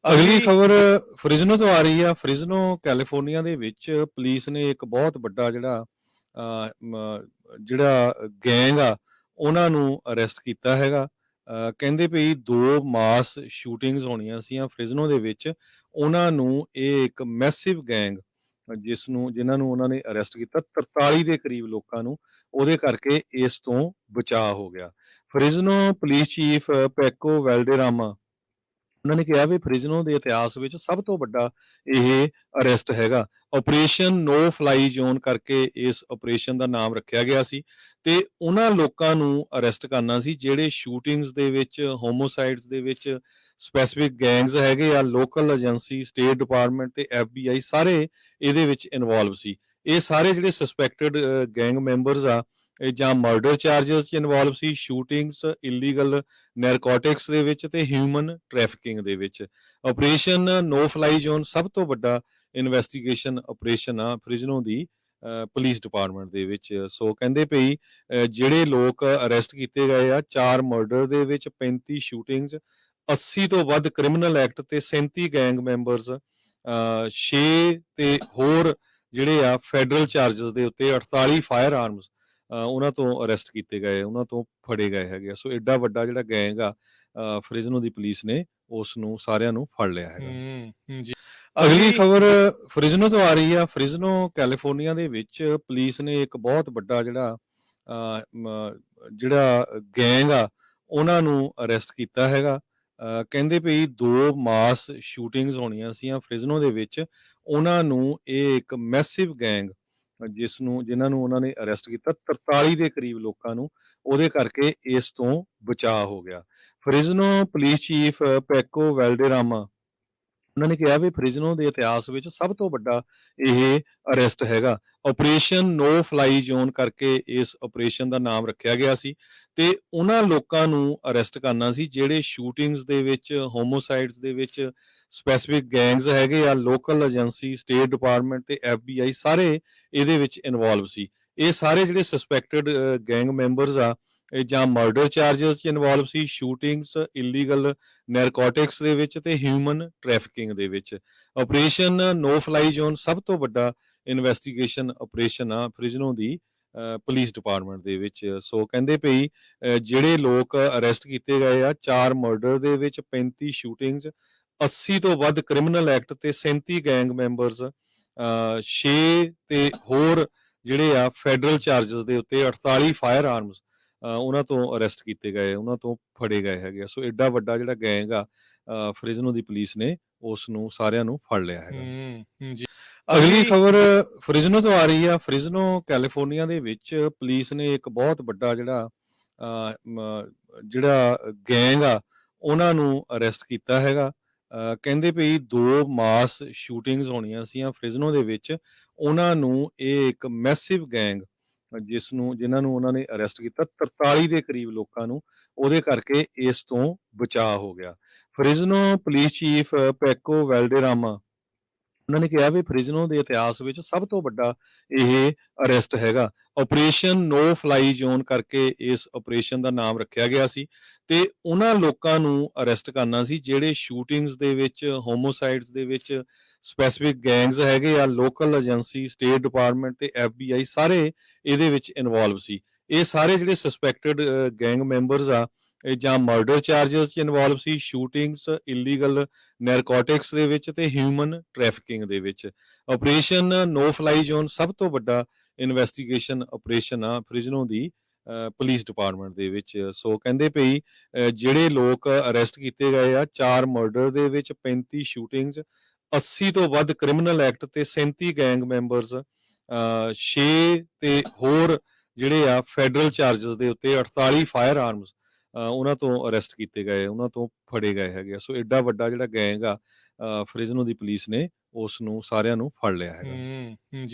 ਅਗਲੀ ਅਗਲੀ ਖਬਰ ਫ੍ਰਿਜ਼ਨੋ ਤੋਂ ਆ ਰਹੀ ਆ। ਫ੍ਰਿਜ਼ਨੋ ਕੈਲੀਫੋਰਨੀਆ ਦੇ ਵਿੱਚ ਪੁਲਿਸ ਨੇ ਇੱਕ ਬਹੁਤ ਵੱਡਾ ਜਿਹੜਾ ਗੈਂਗ ਆ ਉਹਨਾਂ ਨੂੰ ਅਰੈਸਟ ਕੀਤਾ ਹੈਗਾ। ਕਹਿੰਦੇ ਵੀ 2 ਮਾਸ ਸ਼ੂਟਿੰਗਸ ਹੋਣੀਆਂ ਸੀਆਂ ਫ੍ਰਿਜ਼ਨੋ ਦੇ ਵਿੱਚ। ਉਹਨਾਂ ਨੂੰ ਇਹ ਇੱਕ ਮੈਸਿਵ ਗੈਂਗ ਜਿਨ੍ਹਾਂ ਨੂੰ ਉਹਨਾਂ ਨੇ ਅਰੈਸਟ ਕੀਤਾ 43 ਦੇ ਕਰੀਬ ਲੋਕਾਂ ਨੂੰ, ਉਹਦੇ ਕਰਕੇ ਇਸ ਤੋਂ ਬਚਾਅ ਹੋ ਗਿਆ। ਫ੍ਰਿਜ਼ਨੋ ਪੁਲਿਸ ਚੀਫ ਪੈਕੋ ਵੈਲਡੇਰਾਮਾ ਉਹਨਾਂ ਨੇ ਕਿਹਾ ਵੀ ਫ੍ਰਿਜ਼ਨੋ ਦੇ ਇਤਿਹਾਸ ਵਿੱਚ ਸਭ ਤੋਂ ਵੱਡਾ ਇਹ ਅਰੈਸਟ ਹੈਗਾ। ਆਪਰੇਸ਼ਨ ਨੋ ਫਲਾਈ ਜ਼ੋਨ ਕਰਕੇ ਇਸ ਆਪਰੇਸ਼ਨ ਦਾ ਨਾਮ ਰੱਖਿਆ ਗਿਆ ਸੀ ਤੇ ਉਹਨਾਂ ਲੋਕਾਂ ਨੂੰ ਅਰੈਸਟ ਕਰਨਾ ਸੀ ਜਿਹੜੇ ਸ਼ੂਟਿੰਗਸ ਦੇ ਵਿੱਚ, ਹੋਮੋਸਾਈਡਸ ਦੇ ਵਿੱਚ ਸਪੈਸੀਫਿਕ ਗੈਂਗਸ ਹੈਗੇ ਆ। ਲੋਕਲ ਏਜੰਸੀ, ਸਟੇਟ ਡਿਪਾਰਟਮੈਂਟ ਤੇ FBI ਸਾਰੇ ਇਹਦੇ ਵਿੱਚ ਇਨਵੋਲਵ ਸੀ। ਇਹ ਸਾਰੇ ਜਿਹੜੇ ਸਸਪੈਕਟਡ ਗੈਂਗ ਮੈਂਬਰਸ ਆ ਇਹ ਜਾਂ ਮਰਡਰ ਚਾਰजेस 'ਚ ਇਨਵੋਲਵ ਸੀ, ਸ਼ੂਟਿੰਗਸ, ਇਲੀਗਲ ਨੈਰਕੋਟਿਕਸ ਦੇ ਵਿੱਚ ਤੇ ਹਿਊਮਨ ਟ੍ਰੈਫਿਕਿੰਗ ਦੇ ਵਿੱਚ। ਆਪਰੇਸ਼ਨ ਨੋ ਫਲਾਈ ਜ਼ੋਨ ਸਭ ਤੋਂ ਵੱਡਾ ਇਨਵੈਸਟੀਗੇਸ਼ਨ ਆਪਰੇਸ਼ਨ ਆ ਫ੍ਰਿਜ਼ਨੋ ਦੀ ਪੁਲਿਸ ਡਿਪਾਰਟਮੈਂਟ ਦੇ ਵਿੱਚ। ਸੋ ਕਹਿੰਦੇ ਪਈ ਜਿਹੜੇ ਲੋਕ ਅਰੈਸਟ ਕੀਤੇ ਗਏ ਆ 4 ਮਰਡਰ ਦੇ ਵਿੱਚ, 35 ਸ਼ੂਟਿੰਗਸ, 80 ਤੋਂ ਵੱਧ ਕ੍ਰਿਮੀਨਲ ਐਕਟ ਤੇ 37 ਗੈਂਗ ਮੈਂਬਰਸ, 6 ਤੇ ਹੋਰ ਜਿਹੜੇ ਆ ਫੈਡਰਲ ਚਾਰजेस ਦੇ ਉੱਤੇ 48 ਫਾਇਰ ਆਰਮਸ ਉਹਨਾਂ ਤੋਂ ਅਰੈਸਟ ਕੀਤੇ ਗਏ, ਉਹਨਾਂ ਤੋਂ ਫੜੇ ਗਏ ਹੈਗੇ। ਸੋ ਐਡਾ ਵੱਡਾ ਜਿਹੜਾ ਗੈਂਗ ਆ ਫ੍ਰਿਜ਼ਨੋ ਦੀ ਪੁਲਿਸ ਨੇ ਉਸ ਨੂੰ ਸਾਰਿਆਂ ਨੂੰ ਫੜ ਲਿਆ ਹੈਗਾ। ਜੀ ਅਗਲੀ ਅਗਲੀ ਖਬਰ ਫ੍ਰਿਜ਼ਨੋ ਤੋਂ ਆ ਰਹੀ ਆ। ਫ੍ਰਿਜ਼ਨੋ ਕੈਲੀਫੋਰਨੀਆ ਦੇ ਵਿੱਚ ਪੁਲਿਸ ਨੇ ਇੱਕ ਬਹੁਤ ਵੱਡਾ ਜਿਹੜਾ ਗੈਂਗ ਆ ਉਹਨਾਂ ਨੂੰ ਅਰੈਸਟ ਕੀਤਾ ਹੈਗਾ। ਕਹਿੰਦੇ ਵੀ 2 ਮਾਸ ਸ਼ੂਟਿੰਗਸ ਹੋਣੀਆਂ ਸੀਆਂ ਫ੍ਰਿਜ਼ਨੋ ਦੇ ਵਿੱਚ। ਉਹਨਾਂ ਨੂੰ ਇਹ ਇੱਕ ਮੈਸਿਵ ਗੈਂਗ ਜਿਨ੍ਹਾਂ ਨੂੰ ਉਹਨਾਂ ਨੇ ਅਰੈਸਟ ਕੀਤਾ 43 ਦੇ ਕਰੀਬ ਲੋਕਾਂ ਨੂੰ, ਉਹਦੇ ਕਰਕੇ ਇਸ ਤੋਂ ਬਚਾਅ ਹੋ ਗਿਆ। ਫ੍ਰਿਜ਼ਨੋ ਪੁਲਿਸ ਚੀਫ ਪੈਕੋ ਵੈਲਡੇਰਾਮਾ ਉਹਨਾਂ ਨੇ ਕਿਹਾ ਵੀ ਫ੍ਰਿਜ਼ਨੋ ਦੇ ਇਤਿਹਾਸ ਵਿੱਚ ਸਭ ਤੋਂ ਵੱਡਾ ਇਹ ਅਰੈਸਟ ਹੈਗਾ। ਆਪਰੇਸ਼ਨ ਨੋ ਫਲਾਈ ਜ਼ੋਨ ਕਰਕੇ ਇਸ ਆਪਰੇਸ਼ਨ ਦਾ ਨਾਮ ਰੱਖਿਆ ਗਿਆ ਸੀ ਤੇ ਉਹਨਾਂ ਲੋਕਾਂ ਨੂੰ ਅਰੈਸਟ ਕਰਨਾ ਸੀ ਜਿਹੜੇ ਸ਼ੂਟਿੰਗਸ ਦੇ ਵਿੱਚ, ਹੋਮੋਸਾਈਡਸ ਦੇ ਵਿੱਚ ਸਪੈਸੀਫਿਕ ਗੈਂਗਸ ਹੈਗੇ ਆ। ਲੋਕਲ ਏਜੰਸੀ, ਸਟੇਟ ਡਿਪਾਰਟਮੈਂਟ ਤੇ FBI ਸਾਰੇ ਇਹਦੇ ਵਿੱਚ ਇਨਵੋਲਵ ਸੀ। ਇਹ ਸਾਰੇ ਜਿਹੜੇ ਸਸਪੈਕਟਡ ਗੈਂਗ ਮੈਂਬਰਸ ਆ ਇਹ ਜਾਂ ਮਰਡਰ ਚਾਰजेस 'ਚ ਇਨਵੋਲਵ ਸੀ, ਸ਼ੂਟਿੰਗਸ, ਇਲੀਗਲ ਨੈਰਕੋਟਿਕਸ ਦੇ ਵਿੱਚ ਤੇ ਹਿਊਮਨ ਟ੍ਰੈਫਿਕਿੰਗ ਦੇ ਵਿੱਚ। ਆਪਰੇਸ਼ਨ ਨੋ ਫਲਾਈ ਜ਼ੋਨ ਸਭ ਤੋਂ ਵੱਡਾ ਇਨਵੈਸਟੀਗੇਸ਼ਨ ਆਪਰੇਸ਼ਨ ਆ ਫ੍ਰਿਜ਼ਨੋ ਦੀ ਪੁਲਿਸ ਡਿਪਾਰਟਮੈਂਟ ਦੇ ਵਿੱਚ। ਸੋ ਕਹਿੰਦੇ ਪਈ ਜਿਹੜੇ ਲੋਕ ਅਰੈਸਟ ਕੀਤੇ ਗਏ ਆ 4 ਮਰਡਰ ਦੇ ਵਿੱਚ, 35 ਸ਼ੂਟਿੰਗਸ, 80 ਤੋਂ ਵੱਧ ਕ੍ਰਿਮੀਨਲ ਐਕਟ ਤੇ 37 ਗੈਂਗ ਮੈਂਬਰਸ, 6 ਤੇ ਹੋਰ ਜਿਹੜੇ ਆ ਫੈਡਰਲ ਚਾਰजेस ਦੇ ਉੱਤੇ 48 ਫਾਇਰ ਆਰਮਸ ਉਹਨਾਂ ਤੋਂ ਅਰੈਸਟ ਕੀਤੇ ਗਏ, ਉਹਨਾਂ ਤੋਂ ਫੜੇ ਗਏ ਹੈਗੇ। ਸੋ ਐਡਾ ਵੱਡਾ ਜਿਹੜਾ ਗੈਂਗ ਆ ਫ੍ਰਿਜ਼ਨੋ ਦੀ ਪੁਲਿਸ ਨੇ ਉਸ ਨੂੰ ਸਾਰਿਆਂ ਨੂੰ ਫੜ ਲਿਆ ਹੈਗਾ। ਜੀ ਅਗਲੀ ਅਗਲੀ ਖਬਰ ਫ੍ਰਿਜ਼ਨੋ ਤੋਂ ਆ ਰਹੀ ਆ। ਫ੍ਰਿਜ਼ਨੋ ਕੈਲੀਫੋਰਨੀਆ ਦੇ ਵਿੱਚ ਪੁਲਿਸ ਨੇ ਇੱਕ ਬਹੁਤ ਵੱਡਾ ਜਿਹੜਾ ਗੈਂਗ ਆ ਉਹਨਾਂ ਨੂੰ ਅਰੈਸਟ ਕੀਤਾ ਹੈਗਾ। ਕਹਿੰਦੇ ਵੀ 2 ਮਾਸ ਸ਼ੂਟਿੰਗਸ ਹੋਣੀਆਂ ਸੀਆਂ ਫ੍ਰਿਜ਼ਨੋ ਦੇ ਵਿੱਚ। ਉਹਨਾਂ ਨੂੰ ਇਹ ਇੱਕ ਮੈਸਿਵ ਗੈਂਗ ਜਿਨ੍ਹਾਂ ਨੂੰ ਉਹਨਾਂ ਨੇ ਅਰੈਸਟ ਕੀਤਾ 43 ਦੇ ਕਰੀਬ ਲੋਕਾਂ ਨੂੰ, ਉਹਦੇ ਕਰਕੇ ਇਸ ਤੋਂ ਬਚਾਅ ਹੋ ਗਿਆ। ਫ੍ਰਿਜ਼ਨੋ ਪੁਲਿਸ ਚੀਫ ਪੈਕੋ ਵੈਲਡੇਰਾਮਾ ਉਹਨਾਂ ਨੇ ਕਿਹਾ ਵੀ ਫ੍ਰਿਜ਼ਨੋ ਦੇ ਇਤਿਹਾਸ ਵਿੱਚ ਸਭ ਤੋਂ ਵੱਡਾ ਇਹ ਅਰੈਸਟ ਹੈਗਾ। ਆਪਰੇਸ਼ਨ ਨੋ ਫਲਾਈ ਜ਼ੋਨ ਕਰਕੇ ਇਸ ਆਪਰੇਸ਼ਨ ਦਾ ਨਾਮ ਰੱਖਿਆ ਗਿਆ ਸੀ ਤੇ ਉਹਨਾਂ ਲੋਕਾਂ ਨੂੰ ਅਰੈਸਟ ਕਰਨਾ ਸੀ ਜਿਹੜੇ ਸ਼ੂਟਿੰਗਸ ਦੇ ਵਿੱਚ, ਹੋਮੋਸਾਈਡਸ ਦੇ ਵਿੱਚ ਸਪੈਸੀਫਿਕ ਗੈਂਗਸ ਹੈਗੇ ਆ। ਲੋਕਲ ਏਜੰਸੀ, ਸਟੇਟ ਡਿਪਾਰਟਮੈਂਟ ਤੇ FBI ਸਾਰੇ ਇਹਦੇ ਵਿੱਚ ਇਨਵੋਲਵ ਸੀ। ਇਹ ਸਾਰੇ ਜਿਹੜੇ ਸਸਪੈਕਟਡ ਗੈਂਗ ਮੈਂਬਰਸ ਆ ਇਹ ਜਾਂ ਮਰਡਰ ਚਾਰजेस 'ਚ ਇਨਵੋਲਵ ਸੀ, ਸ਼ੂਟਿੰਗਸ, ਇਲੀਗਲ ਨੈਰਕੋਟਿਕਸ ਦੇ ਵਿੱਚ ਤੇ ਹਿਊਮਨ ਟ੍ਰੈਫਿਕਿੰਗ ਦੇ ਵਿੱਚ। ਆਪਰੇਸ਼ਨ ਨੋ ਫਲਾਈ ਜ਼ੋਨ ਸਭ ਤੋਂ ਵੱਡਾ ਇਨਵੈਸਟੀਗੇਸ਼ਨ ਆਪਰੇਸ਼ਨ ਆ ਫ੍ਰਿਜ਼ਨੋ ਦੀ ਪੁਲਿਸ ਡਿਪਾਰਟਮੈਂਟ ਦੇ ਵਿੱਚ। ਸੋ ਕਹਿੰਦੇ ਪਈ ਜਿਹੜੇ ਲੋਕ ਅਰੈਸਟ ਕੀਤੇ ਗਏ ਆ 4 ਮਰਡਰ ਦੇ ਵਿੱਚ, 35 ਸ਼ੂਟਿੰਗਸ, 80 ਤੋਂ ਵੱਧ ਕ੍ਰਿਮੀਨਲ ਐਕਟ ਤੇ 37 ਗੈਂਗ ਮੈਂਬਰਸ, 6 ਤੇ ਹੋਰ ਜਿਹੜੇ ਆ ਫੈਡਰਲ ਚਾਰजेस ਦੇ ਉੱਤੇ 48 ਫਾਇਰ ਆਰਮਸ ਉਹਨਾਂ ਤੋਂ ਅਰੈਸਟ ਕੀਤੇ ਗਏ, ਉਹਨਾਂ ਤੋਂ ਫੜੇ ਗਏ ਹੈਗੇ। ਸੋ ਐਡਾ ਵੱਡਾ ਜਿਹੜਾ ਗੈਂਗ ਆ ਫ੍ਰਿਜ਼ਨੋ ਦੀ ਪੁਲਿਸ ਨੇ ਉਸ ਨੂੰ ਸਾਰਿਆਂ ਨੂੰ ਫੜ ਲਿਆ ਹੈਗਾ। ਜੀ